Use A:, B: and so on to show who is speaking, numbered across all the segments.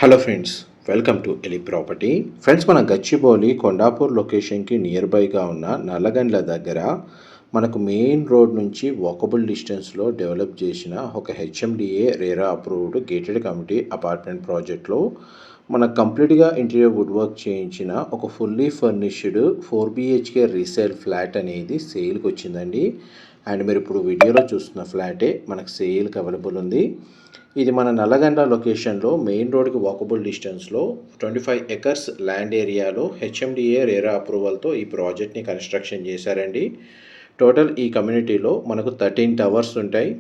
A: Hello friends, welcome to Eli property. Friends, మన గచ్చిబౌలి కొండాపూర్ లొకేషన్కి near బైగా ఉన్న నల్లగండ్ల దగ్గర మనకు మెయిన్ రోడ్ నుంచి వాకబుల్ డిస్టెన్స్లో డెవలప్ చేసిన ఒక HMDA RERA approved gated community apartment ప్రాజెక్ట్లో మనకు కంప్లీట్గా ఇంటీరియర్ వుడ్ వర్క్ చేయించిన ఒక fully furnished 4 BHK resale flat అనేది సేల్కి వచ్చిందండి. అండ్ మీరు ఇప్పుడు వీడియోలో చూస్తున్న ఫ్లాటే మనకు సేల్కి అవైలబుల్ ఉంది. ఇది మన నల్లగండ్ల లొకేషన్లో మెయిన్ రోడ్కి వాకబుల్ డిస్టెన్స్లో 25 ఎకర్స్ ల్యాండ్ ఏరియాలో హెచ్ఎండిఏ రేరా అప్రూవల్తో ఈ ప్రాజెక్ట్ని కన్స్ట్రక్షన్ చేశారండి. టోటల్ ఈ కమ్యూనిటీలో మనకు 13 టవర్స్ ఉంటాయి.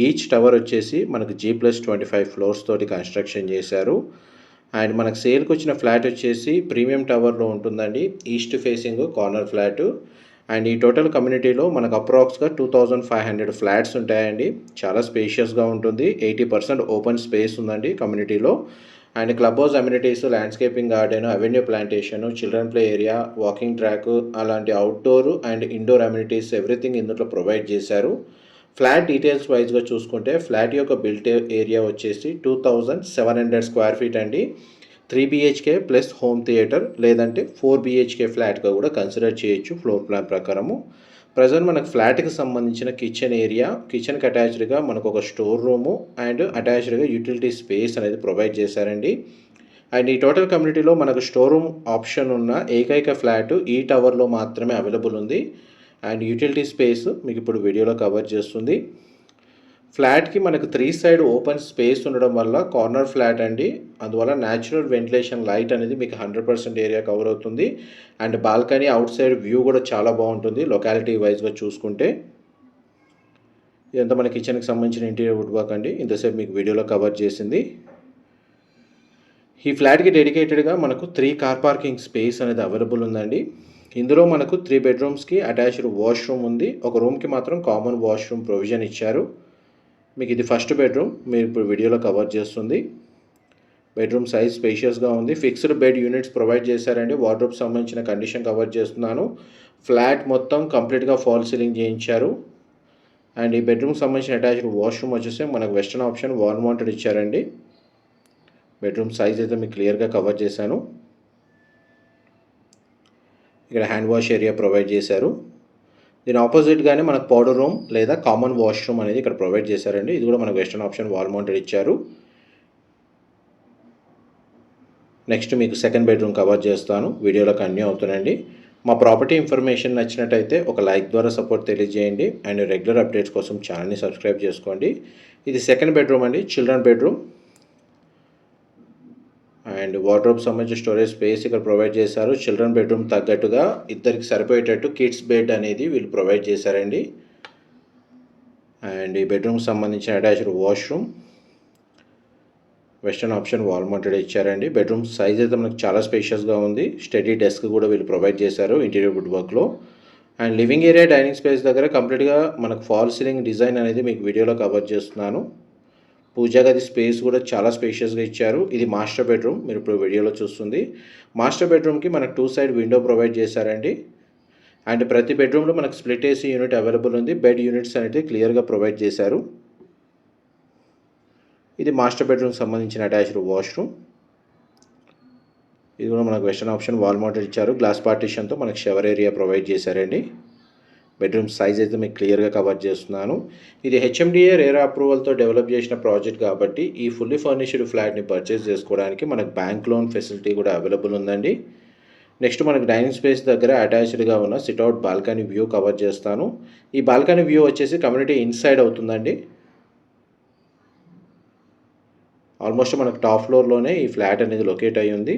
A: ఈచ్ టవర్ వచ్చేసి మనకు G+25 ఫ్లోర్స్ తోటి కన్స్ట్రక్షన్ చేశారు. అండ్ మనకు సేల్కి వచ్చిన ఫ్లాట్ వచ్చేసి ప్రీమియం టవర్లో ఉంటుందండి. East facing corner flat. And ఈ టోటల్ కమ్యూనిటీలో మనకు అప్రాక్స్గా 2500 ఫ్లాట్స్ ఉంటాయండి. చాలా స్పేషియస్గా ఉంటుంది. 80% ఓపెన్ స్పేస్ ఉందండి కమ్యూనిటీలో. And club house amenities, landscaping garden, avenue plantation, children play area, walking track అలాంటి outdoor and indoor amenities everything ఇందులో ప్రొవైడ్ చేశారు. ఫ్లాట్ డీటెయిల్స్ వైజ్గా చూసుకుంటే ఫ్లాట్ యొక్క బిల్ట్ ఏరియా వచ్చేసి 2700 స్క్వేర్ ఫీట్ అండి. 3 BHK ప్లస్ హోమ్ థియేటర్ లేదంటే 4 BHK ఫ్లాట్గా కూడా కన్సిడర్ చేయొచ్చు ఫ్లోర్ ప్లాన్ ప్రకారము. ప్రజెంట్ మనకు ఫ్లాట్కి సంబంధించిన కిచెన్ ఏరియా, కిచెన్కి అటాచ్డ్గా మనకు ఒక స్టోర్ రూము అండ్ అటాచ్డ్గా యూటిలిటీ స్పేస్ అనేది ప్రొవైడ్ చేశారండి. అండ్ ఈ టోటల్ కమ్యూనిటీలో మనకు స్టోర్ రూమ్ ఆప్షన్ ఉన్న ఏకైక ఫ్లాట్ ఈ టవర్లో మాత్రమే అవైలబుల్ ఉంది. అండ్ యూటిలిటీ స్పేస్ మీకు ఇప్పుడు వీడియోలో కవర్ చేస్తుంది. ఫ్లాట్కి మనకు 3 సైడ్ ఓపెన్ స్పేస్ ఉండడం వల్ల కార్నర్ ఫ్లాట్ అండి. అందువల్ల న్యాచురల్ వెంటిలేషన్ లైట్ అనేది మీకు 100% ఏరియా కవర్ అవుతుంది. And balcony out side view కూడా చాలా బాగుంటుంది లొకాలిటీ వైజ్గా చూసుకుంటే. ఇదంతా మన కిచెన్కి సంబంధించిన ఇంటీరియర్ వుడ్ వర్క్ అండి. ఇంతసేపు మీకు వీడియోలో కవర్ చేసింది. ఈ ఫ్లాట్కి డెడికేటెడ్గా మనకు 3 కార్ పార్కింగ్ స్పేస్ అనేది అవైలబుల్ ఉందండి. ఇందులో మనకు 3 బెడ్రూమ్స్కి అటాచ్డ్ వాష్రూమ్ ఉంది. ఒక రూమ్కి మాత్రం కామన్ వాష్రూమ్ ప్రొవిజన్ ఇచ్చారు. మీకు ఇది ఫస్ట్ బెడ్రూమ్ మీరు ఇప్పుడు వీడియోలో కవర్ చేస్తుంది. బెడ్రూమ్ సైజ్ స్పేషియస్గా ఉంది. ఫిక్స్డ్ బెడ్ యూనిట్స్ ప్రొవైడ్ చేశారండి. వార్డ్రోబ్ సంబంధించిన కండిషన్ కవర్ చేస్తున్నాను. ఫ్లాట్ మొత్తం కంప్లీట్గా ఫాల్ సీలింగ్ చేయించారు. అండ్ ఈ బెడ్రూమ్ సంబంధించిన అటాచ్డ్ వాష్రూమ్ వచ్చేసి మనకు వెస్టర్న్ ఆప్షన్ వాల్ మౌంటెడ్ ఇచ్చారండి. బెడ్రూమ్ సైజ్ అయితే మీకు క్లియర్గా కవర్ చేశాను. ఇక్కడ హ్యాండ్ వాష్ ఏరియా ప్రొవైడ్ చేశారు. దీని ఆపోజిట్గానే మనకు పౌడర్ రూమ్ లేదా కామన్ వాష్రూమ్ అనేది ఇక్కడ ప్రొవైడ్ చేశారండి. ఇది కూడా మనకు వెస్టర్న్ ఆప్షన్ వాల్ మౌంటెడ్ ఇచ్చారు. నెక్స్ట్ మీకు సెకండ్ బెడ్రూమ్ కవర్ చేస్తాను. వీడియోలో కంటిన్యూ అవుతానండి. మా ప్రాపర్టీ ఇన్ఫర్మేషన్ నచ్చినట్టయితే ఒక లైక్ ద్వారా సపోర్ట్ తెలియజేయండి. అండ్ రెగ్యులర్ అప్డేట్స్ కోసం ఛానల్ని సబ్స్క్రైబ్ చేసుకోండి. ఇది సెకండ్ బెడ్రూమ్ అండి, చిల్డ్రన్ బెడ్రూమ్. అండ్ వార్డ్రోబ్ సంబంధించిన స్టోరేజ్ స్పేస్ ఇక్కడ ప్రొవైడ్ చేశారు. చిల్డ్రన్ బెడ్రూమ్ తగ్గట్టుగా ఇద్దరికి సరిపోయేటట్టు కిడ్స్ బెడ్ అనేది వీళ్ళు ప్రొవైడ్ చేశారండి. అండ్ ఈ బెడ్రూమ్కి సంబంధించిన attached washroom, western option wall mounted ఇచ్చారండి. బెడ్రూమ్ సైజ్ అయితే మనకు చాలా స్పేషియస్గా ఉంది. స్టడీ డెస్క్ కూడా వీళ్ళు ప్రొవైడ్ చేశారు ఇంటీరియర్ వుడ్ వర్క్లో. And living area, dining space దగ్గర కంప్లీట్గా మనకు ఫాల్ సీలింగ్ డిజైన్ అనేది మీకు వీడియోలో కవర్ చేస్తున్నాను. పూజా గది స్పేస్ కూడా చాలా స్పేషియస్గా ఇచ్చారు. ఇది మాస్టర్ బెడ్రూమ్ మీరు ఇప్పుడు వీడియోలో చూస్తుంది. మాస్టర్ బెడ్రూమ్కి మనకు 2 సైడ్ విండో ప్రొవైడ్ చేశారండి. అండ్ ప్రతి బెడ్రూమ్లో మనకు స్ప్లిట్ ఏసీ యూనిట్ అవైలబుల్ ఉంది. బెడ్ యూనిట్స్ అనేది క్లియర్గా ప్రొవైడ్ చేశారు. ఇది మాస్టర్ బెడ్రూమ్కి సంబంధించిన అటాచ్డ్ వాష్రూమ్. ఇది కూడా మనకు వెస్టర్న్ ఆప్షన్ వాల్ మౌంటెడ్ ఇచ్చారు. గ్లాస్ పార్టీషన్తో మనకు షవర్ ఏరియా ప్రొవైడ్ చేశారండి. బెడ్రూమ్ సైజ్ అయితే మీకు క్లియర్గా కవర్ చేస్తున్నాను. ఇది హెచ్ఎండిఏ రేరా అప్రూవల్తో డెవలప్ చేసిన ప్రాజెక్ట్ కాబట్టి ఈ ఫుల్లీ ఫర్నిష్డ్ ఫ్లాట్ని పర్చేస్ చేసుకోవడానికి మనకు బ్యాంక్ లోన్ ఫెసిలిటీ కూడా అవైలబుల్ ఉందండి. నెక్స్ట్ మనకు డైనింగ్ స్పేస్ దగ్గర అటాచ్డ్గా ఉన్న సిట్అవుట్ బాల్కనీ వ్యూ కవర్ చేస్తాను. ఈ బాల్కనీ వ్యూ వచ్చేసి కమ్యూనిటీ ఇన్సైడ్ అవుతుందండి. ఆల్మోస్ట్ మనకు టాప్ ఫ్లోర్లోనే ఈ ఫ్లాట్ అనేది లొకేట్ అయ్యి ఉంది.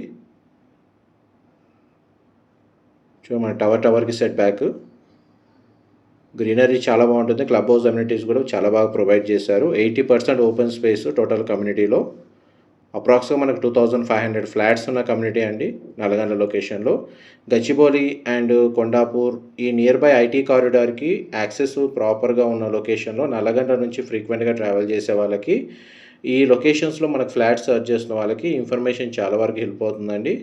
A: మన టవర్కి సెట్ బ్యాక్ గ్రీనరీ చాలా బాగుంటుంది. క్లబ్ హౌస్ అమ్యూనిటీస్ కూడా చాలా బాగా ప్రొవైడ్ చేశారు. 80% ఓపెన్ స్పేస్ టోటల్ కమ్యూనిటీలో. అప్రాక్స్గా మనకు 2500 ఫ్లాట్స్ ఉన్న కమ్యూనిటీ అండి నల్లగండ్ల లొకేషన్లో. గచ్చిబౌలి అండ్ కొండాపూర్ ఈ నియర్ బై ఐటీ కారిడార్కి యాక్సెస్ ప్రాపర్గా ఉన్న లొకేషన్లో నల్లగండ్ల నుంచి ఫ్రీక్వెంట్గా ట్రావెల్ చేసే వాళ్ళకి, ఈ లొకేషన్స్లో మనకు ఫ్లాట్స్ సర్చ్ చేస్తున్న వాళ్ళకి ఇన్ఫర్మేషన్ చాలా వరకు హెల్ప్ అవుతుందండి.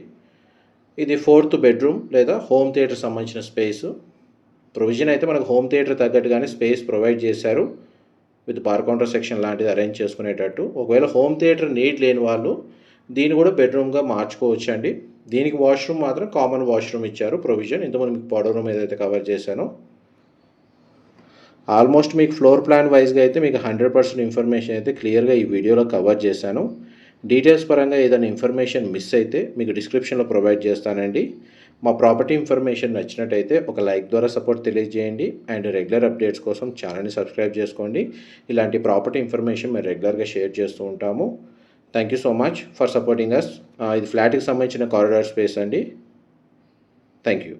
A: ఇది 4th బెడ్రూమ్ లేదా హోమ్ థియేటర్ సంబంధించిన స్పేసు. ప్రొవిజన్ అయితే మనకు హోమ్ థియేటర్ తగ్గట్టుగానే స్పేస్ ప్రొవైడ్ చేశారు. విత్ బార్ కౌంటర్ సెక్షన్ లాంటిది అరేంజ్ చేసుకునేటట్టు. ఒకవేళ హోమ్ థియేటర్ నీడ్ లేని వాళ్ళు దీన్ని కూడా బెడ్రూమ్గా మార్చుకోవచ్చండి. దీనికి వాష్రూమ్ మాత్రం కామన్ వాష్రూమ్ ఇచ్చారు ప్రొవిజన్. ఇంతకుముందు మీకు పౌడర్ రూమ్ ఏదైతే కవర్ చేశానో ఆల్మోస్ట్ మీకు ఫ్లోర్ ప్లాన్ వైజ్గా అయితే మీకు 100% ఇన్ఫర్మేషన్ అయితే క్లియర్గా ఈ వీడియోలో కవర్ చేశాను. డీటెయిల్స్ పరంగా ఏదైనా ఇన్ఫర్మేషన్ మిస్ అయితే మీకు డిస్క్రిప్షన్లో ప్రొవైడ్ చేస్తానండి. మా ప్రాపర్టీ ఇన్ఫర్మేషన్ నచ్చినట్టయితే ఒక లైక్ ద్వారా సపోర్ట్ తెలియజేయండి అండ్ రెగ్యులర్ అప్డేట్స్ కోసం ఛానల్ని సబ్స్క్రైబ్ చేసుకోండి. ఇలాంటి ప్రాపర్టీ ఇన్ఫర్మేషన్ మేము రెగ్యులర్గా షేర్ చేస్తూ ఉంటాము. Thank you so much for supporting us. ఇది ఫ్లాట్కి సంబంధించిన కారిడార్ స్పేస్ అండి. Thank you.